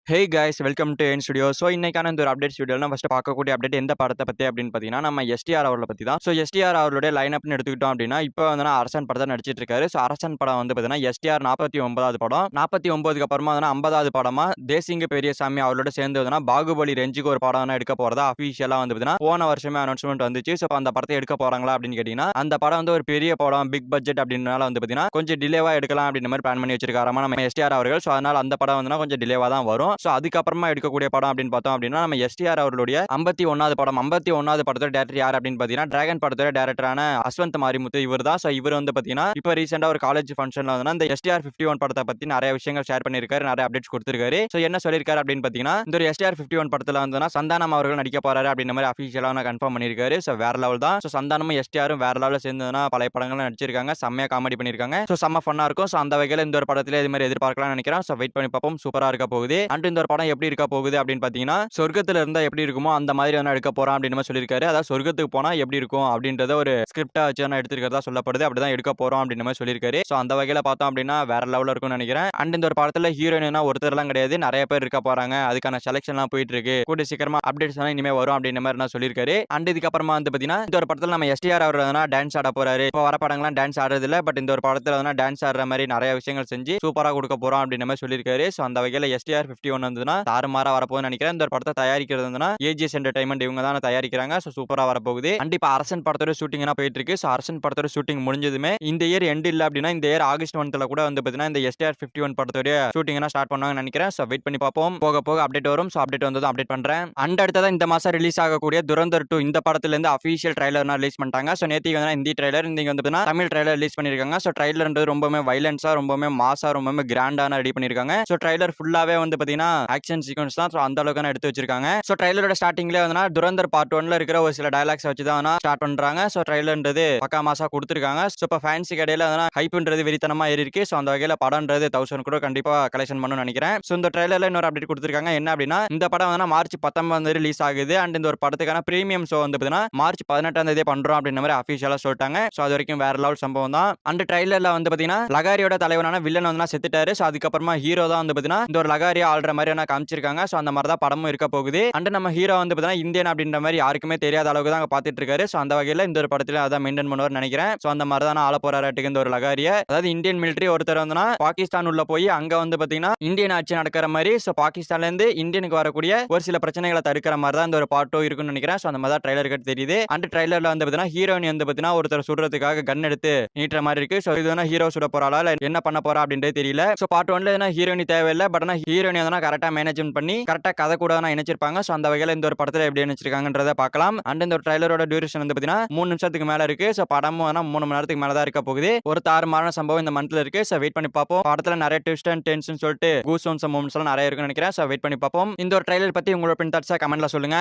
Hey guys welcome to N studio. So இன்னைக்கான இந்த ஒரு அப்டேட்ஸ் வீடியோவில் ஃபஸ்ட்டு பார்க்கக்கூடிய அப்டேட் எந்த படத்தை பற்றி அப்படின்னு பார்த்தீங்கன்னா நம்ம எஸ்டிஆர் அவர்களை பற்றி தான். ஸோ எஸ்டிஆர் அவர்களுடைய லைன் அப்னு எடுத்துக்கிட்டோம் அப்படின்னா இப்போ வந்து அரசன் படத்தை நடிச்சிட்டு இருக்காரு. ஸோ அரசன் படம் வந்து பார்த்தீங்கன்னா எஸ்டிஆர் 49வது படம். 49க்கு அப்புறமா வந்து 50வது படமாக தேசிங்க பெரியசாமி அவரோட சேர்ந்து வந்து பாகுபலி ரேஞ்சுக்கு ஒரு படம் எடுக்க போகிறதா அஃபீஷியலாக வந்து பார்த்தீங்கன்னா போன வருஷமே அனௌன்ஸ்மெண்ட் வந்துச்சு. ஸோ அந்த படத்தை எடுக்க போகிறாங்களா அப்படின்னு கேட்டிங்கன்னா அந்த படம் வந்து ஒரு பெரிய படம் பிக் பட்ஜெட் அப்படின்றனால வந்து பார்த்தீங்கன்னா கொஞ்சம் டிலேவாக எடுக்கலாம் அப்படின்ற மாதிரி பிளான் பண்ணி வச்சிருக்காராமா நம்ம எஸ்டிஆர் அவர்கள். ஸோ அதனால் அந்த படம் வந்து கொஞ்சம் டிலேவாக தான் வரும். ஸோ அதுக்கப்புறமா எடுக்கக்கூடிய படம் அப்படின்னு பார்த்தோம் அப்படின்னா நம்ம எஸ்டிஆர் அவர்களுடைய 51வது படம். 51வது படத்தோட டேரக்டர் யார் அப்படின்னு பார்த்தீங்கன்னா டிராகன் படத்தோட டேரக்டரான அஸ்வந்த் மாரிமுத்து இவர் தான். ஸோ இவர் வந்து பார்த்தீங்கன்னா இப்போ ரீசெண்டாக ஒரு காலேஜ் ஃபங்க்ஷனில் வந்து இந்த எஸ்டிஆர் 51 படத்தை பற்றி நிறைய விஷயங்கள் ஷேர் பண்ணியிருக்காரு, நிறைய அப்டேட்ஸ் கொடுத்திருக்காரு. ஸோ என்ன சொல்லியிருக்காரு அப்படின்னு பார்த்தீங்கன்னா இந்த ஒரு எஸ்டிஆர் 51 படத்தில் வந்து சந்தானம் அவர்கள் நடிக்க போறாரு அப்படின்ற மாதிரி அஃபீஷியலாக கன்ஃபார்ம் பண்ணியிருக்காரு. ஸோ வேற லெவல் தான். ஸோ சந்தானமும் எஸ்டிஆரும் வேற லெவலில் சேர்ந்ததுன்னா பழைய படங்கள் நடிச்சிருக்காங்க, செம்மையாக காமெடி பண்ணியிருக்காங்க. ஸோ செம்ம ஃபன்னாக இருக்கும். ஸோ அந்த வகையில் இந்த ஒரு படத்தில் இது மாதிரி எதிர்பார்க்கலாம்னு நினைக்கிறேன். ஸோ வெயிட் பண்ணி பார்ப்போம். சூப்பராக இருக்க போகுது. அண்ட் இந்த ஒரு படம் எப்படி இருக்க போகுது அப்படின்னு பார்த்தீங்கன்னா சொர்க்கத்தில் இருந்தால் எப்படி இருக்குமோ அந்த மாதிரி வந்து எடுக்க போறான் அப்படின்னு சொல்லியிருக்காரு. அதாவது சொர்க்கத்துக்கு போனா எப்படி இருக்கும் அப்படின்றத ஒரு ஸ்கிரிப்டா வச்சு எடுத்திருக்கிறதா சொல்லப்படுது. அப்படிதான் எடுக்க போறோம் அப்படின்னு மாதிரி சொல்லியிருக்காரு. ஸோ அந்த வகையில் பார்த்தோம் அப்படின்னா வேற லெவலில் இருக்கும்னு நினைக்கிறேன். அண்ட் இந்த ஒரு படத்தில் ஹீரோயினா ஒருத்தர்லாம் கிடையாது, நிறைய பேர் இருக்க போறாங்க. அதுக்கான செலக்ஷன்லாம் போயிட்டு இருக்கு. கூடிய சீக்கிரமா அப்டேட்ஸ் எல்லாம் இனிமே வரும் அப்படின்ற மாதிரி நான் சொல்லியிருக்காரு. அண்ட் இதுக்கப்புறமா வந்து பார்த்தீங்கன்னா இந்த ஒரு படத்தில் நம்ம எஸ்டிஆர் அவர் டான்ஸ் ஆட போறாரு. இப்போ வர படங்கள்லாம் டான்ஸ் ஆடுறது இல்லை, பட் இந்த ஒரு படத்தில் டான்ஸ் ஆடுற மாதிரி நிறைய விஷயங்கள் செஞ்சு சூப்பராக கொடுக்க போறோம் அப்படின்ற மாதிரி சொல்லியிருக்காரு. ஸோ அந்த வகையில் எஸ்டிஆர் 51 வந்ததுன்னா தாறுமாறா வரப்போகுதுன்னு நினைக்கிறேன். இந்த ஒரு படத்தை தயாரிக்கிறது ஏஜிஎஸ் என்டர்டைன்மெண்ட் இவங்க தான் தயாரிக்கிறாங்க. ஸோ சூப்பரா வரப்போகுது. அண்ட் இப்போ அரசன் படத்தோட ஷூட்டிங் போயிட்டு இருக்கு. ஸோ அரசன் படத்தோட ஷூட்டிங் முடிஞ்சதுமே இந்த இயர் எண்ட் இல்ல அப்படின்னா இந்த இயர் ஆகஸ்ட் மந்த்ல கூட வந்து பார்த்தீங்கன்னா இந்த எஸ்டிஆர் 51 படத்தோட ஷூட்டிங் ஸ்டார்ட் பண்ணுவாங்கன்னு நினைக்கிறேன். ஸோ வெயிட் பண்ணி பார்ப்போம். போக போக அப்டேட் வரும். ஸோ அப்டேட் வந்ததும் அப்டேட் பண்றேன். அண்ட் அடுத்ததான் இந்த மாசம் ரிலீஸ் ஆகக்கூடிய துரந்தர் 2 இந்த படத்துல இருந்து அஃபீஷியல் ட்ரைலர் ரிலீஸ் பண்ணிட்டாங்க. ஸோ நேத்திக்கு வந்து ஹிந்தி ட்ரைலர், இன்னைக்கு வந்து தமிழ் ட்ரைலர் ரிலீஸ் பண்ணிருக்காங்க. ஸோ ட்ரைலர்ன்றது ரொம்பவே வைலன்ஸா, ரொம்பவே மாசா, ரொம்பவே கிராண்டான ரெடி பண்ணிருக்காங்க. ஸோ ட்ரைலர் ஃபுல்லாவே வந்து பாத்தீங்கன்னா ஆக்ஷன் சீக்வன்ஸ் தான். ஸோ அந்த அளவுக்கு எடுத்து வச்சிருக்காங்க. ஸோ ட்ரைலரோட ஸ்டார்டிங்ல வந்து துரந்தர் பார்ட் 1ல இருக்கிற ஒரு சில டயலாக்ஸ் வச்சு தான் ஸ்டார்ட் பண்றாங்க. ஸோ ட்ரைலர்ன்றது பக்கா மாசா கொடுத்துருக்காங்க. ஸோ இப்போ ஃபேன்ஸுக்கு இடையில ஹைப்ன்றது வெறித்தனமா ஏறி இருக்கு. ஸோ அந்த வகையில் படம்ன்றது 1000 கூட கண்டிப்பா கலெக்ஷன் பண்ணணும்னு நினைக்கிறேன். ஸோ இந்த ட்ரைலர்ல இன்னொரு அப்டேட் கொடுத்துருக்காங்க. என்ன அப்படின்னா இந்த படம் வந்து மார்ச் 19 ரிலீஸ் ஆகுது. அண்ட் இந்த ஒரு படத்துக்கான பிரீமியம் ஷோ வந்து பார்த்தீங்கன்னா மார்ச் 18 பண்றோம் அப்படின்ற மாதிரி அஃபீஷியலா சொல்லிட்டாங்க. ஸோ அது வரைக்கும் வேற லெவல் சம்பவம் தான். அண்ட் ட்ரைலர்ல வந்து பார்த்தீங்கன்னா லகாரியோட தலைவனான வில்லன் வந்து செத்துட்டாரு. ஸோ அதுக்கப்புறமா ஹீரோ தான் வந்து பார்த்தீங்கன்னா இந்த ஒரு லகாரியா ஆள்ற மாதிரி காமிச்சிருக்காங்க. ஸோ அந்த மாதிரி தான் படமும் இருக்க போகுது. அண்ட் நம்ம ஹீரோ வந்து பார்த்தீங்கன்னா இந்தியன் அப்படின்ற மாதிரி யாருக்குமே தெரியாத அளவுக்கு தான் பார்த்துட்டு இருக்காரு. ஸோ அந்த வகையில் இந்த ஒரு படத்தில் அதான் மெயின்டைன் பண்ணுவார்னு நினைக்கிறேன். ஸோ அந்த மாதிரி தான் ஆள போறாட்டுக்கு இந்த ஒரு லகாரிய, அதாவது இந்தியன் மிலிட்டரி ஒருத்தர் வந்து பாகிஸ்தான் உள்ள போய் அங்க வந்து பாத்தீங்கன்னா இந்தியன் ஆட்சி நடக்கிற மாதிரி, ஸோ பாகிஸ்தான்ல இருந்து இந்தியனுக்கு வரக்கூடிய ஒரு சில பிரச்சனைகளை தடுக்கிற மாதிரி தான் இந்த ஒரு பார்ட் 2 இருக்குன்னு நினைக்கிறேன். ஸோ அந்த மாதிரி தான் ட்ரைலர் கட்டு தெரியுது. அண்ட் ட்ரைலர்ல வந்து பாத்தீங்கன்னா ஹீரோயின் வந்து பாத்தீங்கன்னா ஒருத்தர் சுடுறதுக்காக கன் எடுத்து நீட்டுற மாதிரி இருக்கு. ஸோ இது ஹீரோ சுட போறாளா இல்ல என்ன பண்ண போறா அப்படின்றது தெரியல. ஸோ பார்ட் 1ல ஹீரோயினி தேவையில்லை, பட் ஆனால் ஹீரோயினி வந்து கரெக்டா மேனேஜ்மெண்ட் பண்ணி கரெக்டா கதை கூட இணைச்சிருப்பாங்க. ஸோ அந்த வகையில் இந்த ஒரு படத்தில் எப்படி நினைச்சிருக்காங்கன்றத பார்க்கலாம். அண்ட் இந்த ட்ரைலரோட டியூரேஷன் வந்து பாத்தீங்கன்னா 3 நிமிஷத்துக்கு மேல இருக்கு. ஸோ படமும் 3 மணி நேரத்துக்கு மேல தான் இருக்க போகுது. ஒரு தாறுமாறான சம்பவம் இந்த மந்த்ல இருக்கு. ஸோ வெயிட் பண்ணி பார்ப்போம். படத்துல நிறைய ட்விஸ்ட் அண்ட் டென்ஷன் சொல்லிட்டு கூஸ்பம்ஸ் மூமெண்ட்ஸ் எல்லாம் நிறைய இருக்குன்னு நினைக்கிறேன். ஸோ வெயிட் பண்ணி பார்ப்போம். இந்த ஒரு ட்ரைலர் பத்தி உங்களோட பின் தாட்ஸை கமெண்ட்ல சொல்லுங்க.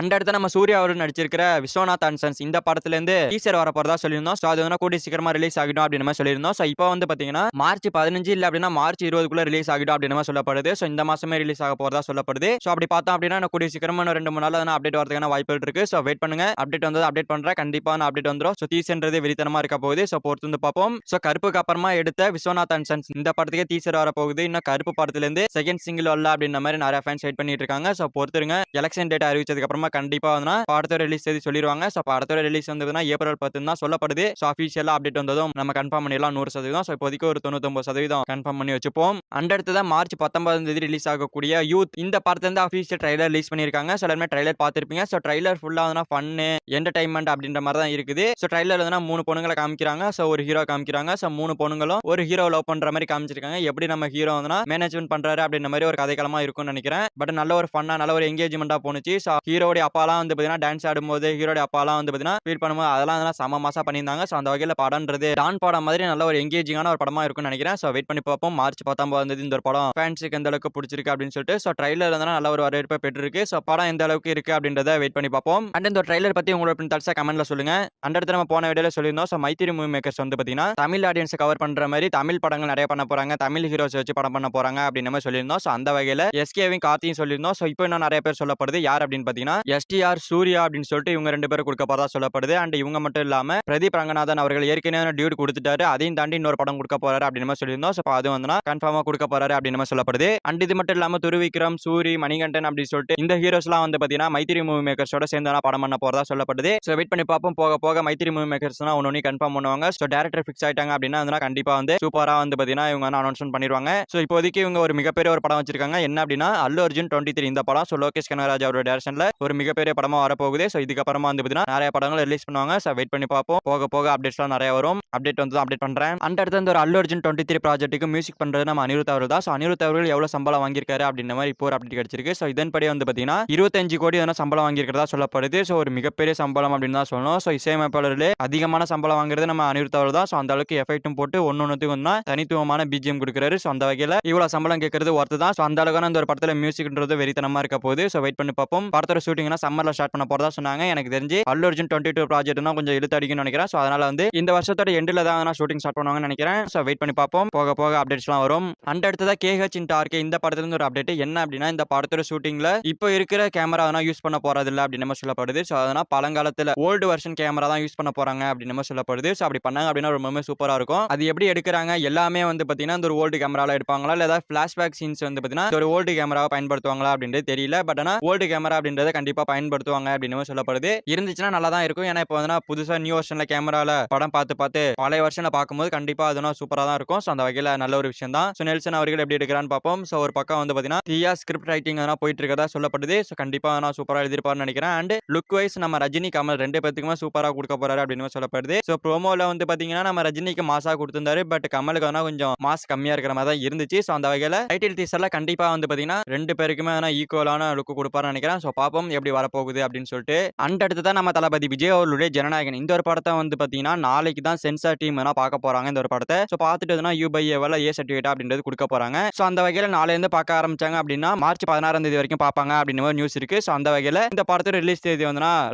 அண்ட் அடுத்து நம்ம சூர்யா அவர்கள் நடிச்சிருக்கிற விஸ்வநாத் அண்ட் சன்ஸ் இந்த படத்துல இருந்து டீசர் வர போறதா சொல்லியிருந்தோம். ஸோ அது கூடிய சீக்கிரமா ரிலீஸ் ஆகிடும் அப்படின்னு மாதிரி சொல்லியிருந்தோம். ஸோ இப்போ வந்து பாத்தீங்கன்னா மார்ச் 15 இல்ல அப்படின்னா மார்ச் 20க்குள்ள ரிலீஸ் ஆகிடும் அப்படின்னு மாதிரி சொல்லப்படுது. ஸோ இந்த மாசமே ரிலீஸ் ஆக போறதா சொல்லப்படுது. ஸோ அப்படி பார்த்தோம் அப்படின்னா கூடிய சீக்கிரமா 2-3 நாள் அப்டேட் வரதுக்கான வாய்ப்புகள் இருக்கு. ஸோ வெயிட் பண்ணுங்க. அப்டேட் வந்து அப்டேட் பண்றேன். கண்டிப்பான அப்டேட் வந்துரும். ஸோ டீசர்ன்றது வெறித்தனமா இருக்க போகுது. ஸோ பொறுத்து வந்து பார்ப்போம். ஸோ கருப்புக்கு அப்புறமா எடுத்த விஸ்வநாத் அண்ட் சன்ஸ் இந்த படத்துக்கே டீசர் வர போகுது. இன்னும் கருப்பு படத்துல இருந்து செகண்ட் சிங்கிள் வரல அப்படின்ற மாதிரி நிறைய ஃபேன்ஸ் வெயிட் பண்ணிட்டு இருக்காங்க. ஸோ பொறுத்துருங்க. எலெக்ஷன் டேட் அறிவிச்சதுக்கு அப்புறமா கண்டிப்பா வந்து படத்தோட ரிலீஸ் தேதி சொல்லிடுவாங்க. ஸோ படத்தோட ரிலீஸ் வந்து ஏப்ரல் 10 தான் சொல்லப்படுது. ஸோ அஃபீஷியலா அப்டேட் வந்ததும் நம்ம கன்ஃபார்ம் பண்ணிடலாம் 100%. ஸோ இப்போதைக்கு ஒரு 99% கன்ஃபார்ம் பண்ணி வச்சுப்போம். அண்ட் அடுத்ததான் மார்ச் 19 ரிலீஸ் ஆகக்கூடிய யூத் இந்த படத்துல இருந்து அஃபீஷியல் ட்ரைலர் ரிலீஸ் பண்ணிருக்காங்க. ஸோ எல்லாருமே ட்ரைலர் பார்த்திருப்பீங்க. ஸோ ட்ரைலர் ஃபுல்லா ஃபன்னு என்டர்டைன்மெண்ட் அப்படின்ற மாதிரி தான் இருக்குது. ஸோ ட்ரைலர் 3 பொண்ணுங்களை காமிக்கிறாங்க. ஸோ ஒரு ஹீரோ காமிக்கிறாங்க. ஸோ 3 பொண்ணுங்களும் ஒரு ஹீரோ லவ் பண்ற மாதிரி காமிச்சிருக்காங்க. எப்படி நம்ம ஹீரோ மேனேஜ்மெண்ட் பண்றாரு அப்படின்ற மாதிரி ஒரு கதைக்களமா இருக்கும்னு நினைக்கிறேன். பட் நல்ல ஒரு ஃபன்னா நல்ல ஒரு என்கேஜ்மெண்டா போனுச்சு. ஸோ ஹீரோட அப்பாலாம் வந்து பாத்தீங்கன்னா டான்ஸ் ஆடும்போது ஹீரோட அப்பாலாம் வந்து பாத்தீங்கன்னா ஃபீல் பண்ணும்போது அதெல்லாம் செம மாசா பண்ணியிருந்தாங்க. ஸோ அந்த வகையில் படம்ன்றது டான் படம் மாதிரி நல்ல ஒரு என்கேஜிங்கான ஒரு படமா இருக்கும்னு நினைக்கிறேன். ஸோ வெயிட் பண்ணி பார்ப்போம். மார்ச் 19 இந்த ஒரு படம் ஃபேன்ஸுக்கு எந்த அளவுக்கு பிடிச்சிருக்கு அப்படின்னு சொல்லிட்டு. ஸோ ட்ரைலர் நல்ல ஒரு வரவேற்பை பெற்றிருக்கு. ஸோ படம் எந்த அளவுக்கு இருக்கு அப்படின்றத வெயிட் பண்ணி பார்ப்போம். அண்ட் இந்த ட்ரைலர் பத்தி உங்களோட தாட்ஸை கமெண்ட்ல சொல்லுங்க. அண்ட் அடுத்து நம்ம போன வீடியோல சொல்லியிருந்தோம். ஸோ மைத்திரி மூவி மேக்கர்ஸ் வந்து பாத்தீங்கன்னா தமிழ் ஆடியன்ஸை கவர் பண்ற மாதிரி தமிழ் படங்கள் நிறைய பண்ண போறாங்க, தமிழ் ஹீரோஸ் வச்சு படம் பண்ண போறாங்க அப்படின்னு நம்ம சொல்லியிருந்தோம். ஸோ அந்த வகையில் எஸ்கேவையும் கார்த்தியும் சொல்லியிருந்தோம். ஸோ இப்போ இன்னும் நிறைய பேர் சொல்லப்படுது. யார் அப்படின்னு பாத்தீங்கன்னா எஸ்டிஆர் சூர்யா அப்படின்னு சொல்லிட்டு இவங்க 2 பேரும் கொடுக்க போறதா சொல்லப்படுது. அண்ட் இவங்க மட்டும் இல்லாம பிரதீப் ரங்கநாதன் அவர்கள் ஏற்கனவே டியூட் கொடுத்துட்டாரு. அதையும் தாண்டி இன்னொரு படம் கொடுக்க போறாரு அப்படின்னு சொல்லியிருந்தோம். ஸோ அது கன்ஃபார்மா கொடுக்க போறாரு அப்படின்னு சொல்லப்படுது. அண்ட் இது மட்டும் மட்டும் இல்லாம துருவிக்ரம், சூரி, மணிகண்டன் அப்படி சொல்லிட்டு இந்த ஹீரோஸ்லாம் வந்து பாத்தீங்கன்னா மைத்திரி மூவி மேக்கர்ஸோட சேர்ந்து படம் பண்ண போறதா சொல்லப்படுது. சோ வெயிட் பண்ணி பார்ப்போம். போக போக மைத்திரி மூவி மேக்கர்ஸ்னா ஒன்னு கன்ஃபார்ம் பண்ணுவாங்க. சோ டைரக்டர் ஃபிக்ஸ் ஆயிட்டாங்க அப்படின்னா அதனால கண்டிப்பா வந்து சூப்பரா வந்து பாத்தீங்கன்னா இவங்க அனௌன்ஸ்மென்ட் பண்ணிடுவாங்க. சோ இப்போதைக்கு இவங்க ஒரு மிகப்பெரிய ஒரு படம் வச்சிருக்காங்க. என்ன அப்படின்னா அல்லு அர்ஜுன் 23 இந்த படம். சோ லோகேஷ் கனகராஜ் அவரோட டைரக்ஷன்ல ஒரு மிகப்பெரிய படமா வரப்போகுது. சோ இதுக்கப்புறமா வந்து பாத்தீங்கன்னா நிறைய படங்கள் ரிலீஸ் பண்ணுவாங்க. சோ வெயிட் பண்ணி பார்ப்போம். போக போக அப்டேட்ஸ்லாம் நிறைய வரும். அப்டேட் வந்து அப்டேட் பண்றேன். அடுத்து வந்து ஒரு அல்லு அர்ஜுன் 23 ப்ராஜெக்ட்டுக்கு மியூசிக் பண்றது நம்ம அனிருத் அவர்கள் தான். சோ அனிருத் அவர்கள் எவ்வளவு சம்பளம் வாங்கியிருக்காரு அப்படின்ற மாதிரி இப்போ ஒரு அப்டேட் கிடைச்சிருக்கு. சோ இதன்படி வந்து பாத்தீங்கன்னா 25 கோடி சம்பளம் வாங்கியிருக்கிறதா சொல்லப்படுது. சோ ஒரு மிகப்பெரிய சம்பளம் அப்படின்னு தான் சொல்லணும். சோ இசையமைப்பாளர்களே அதிகமான சம்பளம் வாங்குறது நம்ம அனிருத் அவர்கள் தான். சோ அந்த அளவுக்கு எஃபெக்ட்டும் போட்டு ஒன்னொன்னுத்துக்கும் தனித்துவமான பிஜிஎம் கொடுக்குறாரு. சோ அந்த வகையில இவ்வளவு சம்பளம் கேட்கறது ஒர்த்து தான். சோ அந்த அளவுக்கு அந்த ஒரு படத்துல மியூசிக்ன்றது வெறித்தனமா இருக்க போகுது. சோ வெயிட் பண்ணி பார்ப்போம். படத்தோட ஷூட்டிங்னா சம்மர்ல ஸ்டார்ட் பண்ண போறதா சொன்னாங்க. எனக்கு தெரிஞ்சு அல்லு அர்ஜுன் 22 ப்ராஜெக்ட்னா கொஞ்சம் இழுத்து அடிக்கும்னு நினைக்கிறேன். சோ அதனால வந்து இந்த வருஷத்தோட எண்ட்ல தான் ஷூட்டிங் ஸ்டார்ட் பண்ணுவாங்கன்னு நினைக்கிறேன். சோ வெயிட் பண்ணி பார்ப்போம். போக போக அப்டேட்ஸ்லாம் வரும். அடுத்ததா KH into RK இந்த படத்துல இருந்து ஒரு அப்டேட் என்ன அப்படின்னா இந்த படத்தோட ஷூட்டிங்ல இப்போ இருக்கிற கேமரா யூஸ் பண்ண போறது இல்ல அப்படின்னு நம்ம சொல்லப்படுது. சோ அதனால பழங்காலத்துல ஓல்டு வெர்ஷன் கேமரா தான் யூஸ் பண்ண போறாங்க அப்படின்னு நம்ம சொல்லப்படுது. சோ அப்படி பண்ணாங்க அப்படின்னா ரொம்பவே சூப்பரா இருக்கும். அது எப்படி எடுக்கிறாங்க எல்லாமே வந்து பாத்தீங்கன்னா இந்த ஒரு ஓல்டு கேமரால எடுப்பாங்களா இல்ல ஏதாவது பிளாஷ்பேக் சீன்ஸ் வந்து பாத்தீங்கன்னா ஒரு ஓல்டு கேமராவை பயன்படுத்துவாங்களா அப்படின்றது தெரியல. பட் ஆனா ஓல்டு கேமரா அப்படின்றத கண்டிப்பா பயன்படுத்துவாங்க அப்படின்னு சொல்லப்படுது. இருந்துச்சுன்னா நல்லா தான் இருக்கும். ஏன்னா இப்போ வந்து புதுசா நியூ வெர்ஷன்ல கேமரால படம் பார்த்து பழைய வெர்ஷன்ல பார்க்கும்போது கண்டிப்பா அது சூப்பரா தான் இருக்கும். சோ அந்த வகையில நல்ல ஒரு விஷயம் தான். சோ நெல்சன் அவர்கள் எப்படி எடுக்கிறான்னு பார்ப்போம். சோ ஒரு பக்கம் வந்து பாத்தீங்கன்னா தியா ஸ்கிரிப்ட் ரைட்டிங் போயிட்டு இருக்கதா சொல்லப்படுது. சோ கண்டிப்பா சூப்பரா எழுதிருப்பாருன்னு நினைக்கிறேன். அண்ட் லுக் வைஸ் நம்ம ரஜினி கமல் ரெண்டு பேத்துக்குமே சூப்பரா கொடுக்க போறாரு அப்படின்னு சொல்லப்படுது. சோ ப்ரோமோல வந்து பாத்தீங்கன்னா நம்ம ரஜினிக்கு மாசா கொடுத்திருந்தாரு. பட் கமலுக்கு கொஞ்சம் மாஸ் கம்மியா இருக்கிற மாதிரி தான் இருந்துச்சு. சோ அந்த வகையில டைட்டில் டீசர்ல கண்டிப்பா வந்து பாத்தீங்கன்னா ரெண்டு பேருக்குமே ஈக்குவலான லுக் கொடுப்பாருன்னு நினைக்கிறேன். சோ பாப்போம் எப்படி வரப்போகுது அப்படின்னு சொல்லிட்டு. அடுத்ததான் நம்ம தளபதி விஜய் அவர்களுடைய ஜனநாயகன் இந்த ஒரு படத்தை வந்து பாத்தீங்கன்னா நாளைக்கு தான் சென்சார் டீம் பார்க்க போறாங்க இந்த ஒரு படத்தை. சோ பார்த்துட்டு U/A ஏ சர்டிஃபிகேட் அப்படின்றது கொடுக்க போறாங்க. சோ அந்த வகையில நாளைல இருந்து பார்க்க ஆரம்பிச்சாங்க அப்படின்னா மார்ச் 16ஆம் தேதி வரைக்கும் பார்ப்பாங்க அப்படின்னு ஒரு நியூஸ் இருக்கு. சோ அந்த வகையில இந்த படத்தோட ரிலீஸ் தேதி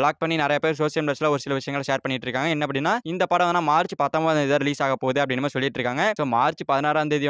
லாக் பண்ணி நிறைய பேர் சோசியல் மீடியாஸ்ல ஒரு சில விஷயங்களை ஷேர் பண்ணிட்டு இருக்காங்க. என்ன அப்படின்னா இந்த படம் மார்ச் 19ஆம் தேதி ரிலீஸ் ஆக போகுது அப்படின்னு சொல்லிட்டு இருக்காங்க. சோ மார்ச் 16ஆம் தேதி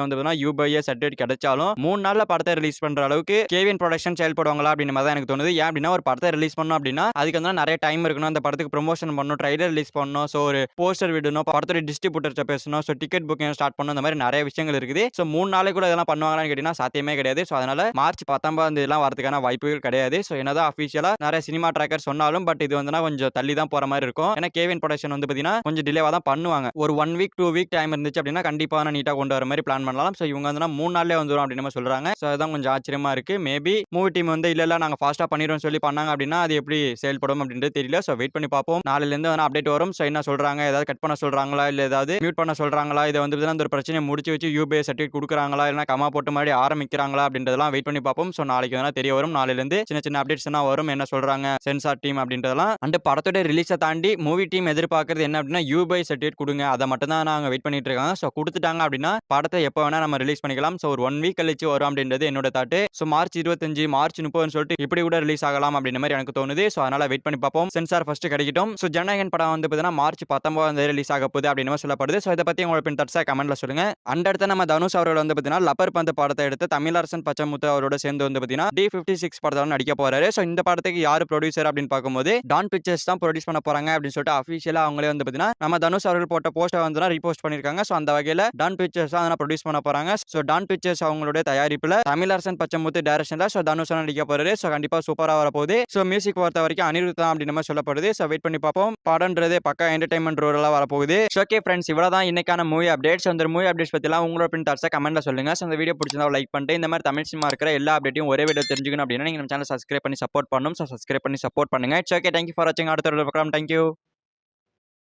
U/A சர்டிஃபிகேட் கிடைச்சாலும் 3 நாள்ல படத்தை ரிலீஸ் பண்ற அளவுக்கு கேவின் ப்ரொடக்ஷன் செயல்படுவாங்களா அப்படின்னு தான் எனக்கு தோணுது. ஏன் அப்படின்னா ஒரு படத்தை ரிலீஸ் பண்ணணும் அப்படின்னா அதுக்கு நிறைய டைம் இருக்கணும். அந்த படத்துக்கு ப்ரொமோஷன் பண்ணணும், ட்ரைலர் ரிலீஸ் பண்ணணும், சோ ஒரு போஸ்டர் விடணும், படத்தோட டிஸ்ட்ரிபியூட்டர்ட்ட பேசணும், சோ டிக்கெட் புக்கிங் ஸ்டார்ட் பண்ணணும். இந்த மாதிரி நிறைய விஷயங்கள் இருக்குது. சோ 3 நாளைக்கு கூட இதெல்லாம் பண்ணுவாங்களான்னு கேட்டீங்கன்னா சாத்தியமே கிடையாது. சோ அதனால மார்ச் 19ஆம் தேதி வரதுக்கான வாய்ப்புகள் கிடையாது. சோ என்னதான் அபிஷியலா நிறைய சினிமா ட்ராக்கர் சொன்னாலும் பட் இது கொஞ்சம் தள்ளி தான் போற மாதிரி இருக்கும். ஏன்னா கேவின் ப்ரொடக்ஷன் பாத்தீங்கன்னா கொஞ்சம் டிலேவா தான் பண்ணுவாங்க. ஒரு 1 வீக் 2 வீக் டைம் இருந்துச்சு அப்படின்னா கண்டிப்பா நீட்டா கொண்டு வர மாதிரி பிளான் பண்ணலாம். சோ இவங்க 3 நாள்லயே வந்துரும் அப்படின்னு சொல்றாங்க. சோ அதான் கொஞ்சம் ஆச்சரியமா இருக்கு. மேபி மூவி டீம் இல்ல நாங்க ஃபாஸ்டா பண்ணிரோம் சொல்லி பண்ணாங்க அப்படின்னா அது எப்படி செயல்படும் அப்படின்றது தெரியல. சோ வெயிட் பண்ணி பார்ப்போம். நாளைல இருந்து அப்டேட் வரும். சோ என்ன சொல்றாங்க, ஏதாவது கட் பண்ண சொல்றாங்களா இல்ல ஏதாவது மியூட் பண்ண சொல்றாங்களா, இதை அந்த ஒரு பிரச்சனையை முடிச்சு வச்சு U/A சர்டிஃபிகேட் கொடுக்குறாங்களா இல்ல கமா போட்டு மாதிரி ஆரம்பிக்கிறாங்களா அப்படின்றதெல்லாம் வெயிட் பண்ணி பார்ப்போம். சோ நாளைக்கு தெரிய வரும். நாளைல இருந்து சின்ன சின்ன அப்டேட்ஸ் வரும். என்ன சொல்றாங்க சென்சார் டீம் அப்படின்றதெல்லாம். அண்ட் படத்தோட ரிலீஸை தாண்டி மூவி டீம் எதிர்பார்க்கறது என்ன அப்படின்னா U/A சர்டிஃபிகேட் கொடுங்க, அதை மட்டும் தான் நாங்க வெயிட் பண்ணிட்டு இருக்காங்க. சோ கொடுத்துட்டாங்க அப்படின்னா படத்தை எப்போ வேணா நம்ம ரிலீஸ் பண்ணிக்கலாம். சோ ஒரு 1 வீக் கழிச்சு வரும் அப்படின்றது என்னோட தாட்டு. சோ மார்ச் 25 மார்ச் 30 சொல்லிட்டு இப்படி கூட ரிலீஸ் ஆகலாம் அப்படின்ற மாதிரி எனக்கு தோணுது. சோ அதனால வெயிட் பண்ணி பார்ப்போம். சென்சார் ஃபர்ஸ்ட் கிடைக்கட்டும். சோ ஜனநாயகன் படம் பாத்தீங்கன்னா மார்ச் 19ஆம் தேதி ரிலீஸ் ஆக போகுது அப்படின்னு சொல்லப்படுது. சோ இதை பத்தி உங்களோட பின்தட்ஸா கமெண்ட்ல சொல்லுங்க. அடுத்து நம்ம தனுஷ் அவர்கள் பாத்தீங்கன்னா லப்பர் பந்து படத்தை எடுத்து தமிழரசன் பச்சமுத்து அவரோட சேர்ந்து பாத்தீங்கன்னா D56 படத்தை நடிக்க போறாரு. சோ இந்த படத்துக்கு யாரு ப்ரொடியூசர் அப்படின்னு பார்க்கும்போது டான் பிக்சர்ஸ் தான் ப்ரொடியூஸ் பண்ண போறாங்க அப்படின்னு சொல்லிட்டு அபிஷியலா அவங்களே பாத்தீங்கன்னா நம்ம தனுஷ் அவர்கள் போட்ட போஸ்டர் ரீபோஸ்ட் பண்ணிருக்காங்க. சோ அந்த வகையில டான் பிக்சர்ஸ் தான் ப்ரொடியூஸ் பண்ண போறாங்க. சோ டான் பிக்சர்ஸ் அவங்களுடைய தயாரிப்புல தமிழரசன் பச்சமுத்து டைரக்ஷன்ல சோ தனுஷ் நடிக்க போறாரு. சோ கண்டிப்பா சூப்பரா வரப்போகுது. சோ மியூசிக் பொறுத்த வரைக்கும் அனிருத் தான் அப்படின்னு சொல்லப்படுது. சோ வெயிட் பண்ணி பார்ப்போம். படம்ன்றது பக்கா என்டர்டைன்மெண்ட் ரோலா வரப்போகுது. ஓகே ஃப்ரெண்ட்ஸ், இவ்வளவுதான் இன்னைக்கான மூவி அப்டேட்ஸ். அந்த மூவி அப்டேட்ஸ் பத்திலாம் உங்களோட பின்தட்ஸா கமெண்ட்ல சொல்லுங்க. சோ இந்த வீடியோ பிடிச்சிருந்தா லைக் பண்ணிட்டு இந்த மாதிரி தமிழ் சினிமா இருக்கிற எல்லா அப்டேட்டையும் ஒரே வீடியோ தெரிஞ்சுக்கணும் அப்படின்னா நீங்க நம்ம சேனல் சப்ஸ்கிரைப் பண்ணி சப்போர்ட் பண்ணணும். சோ சப்ஸ்கிரைப் பண்ணி சப்போர்ட் பண்ணுங்க. இட்ஸ் ஓகே, தேங்க்யூ ஃபார் வாட்சிங். அடுத்த வீடியோல பார்க்கலாம். தேங்க்யூ.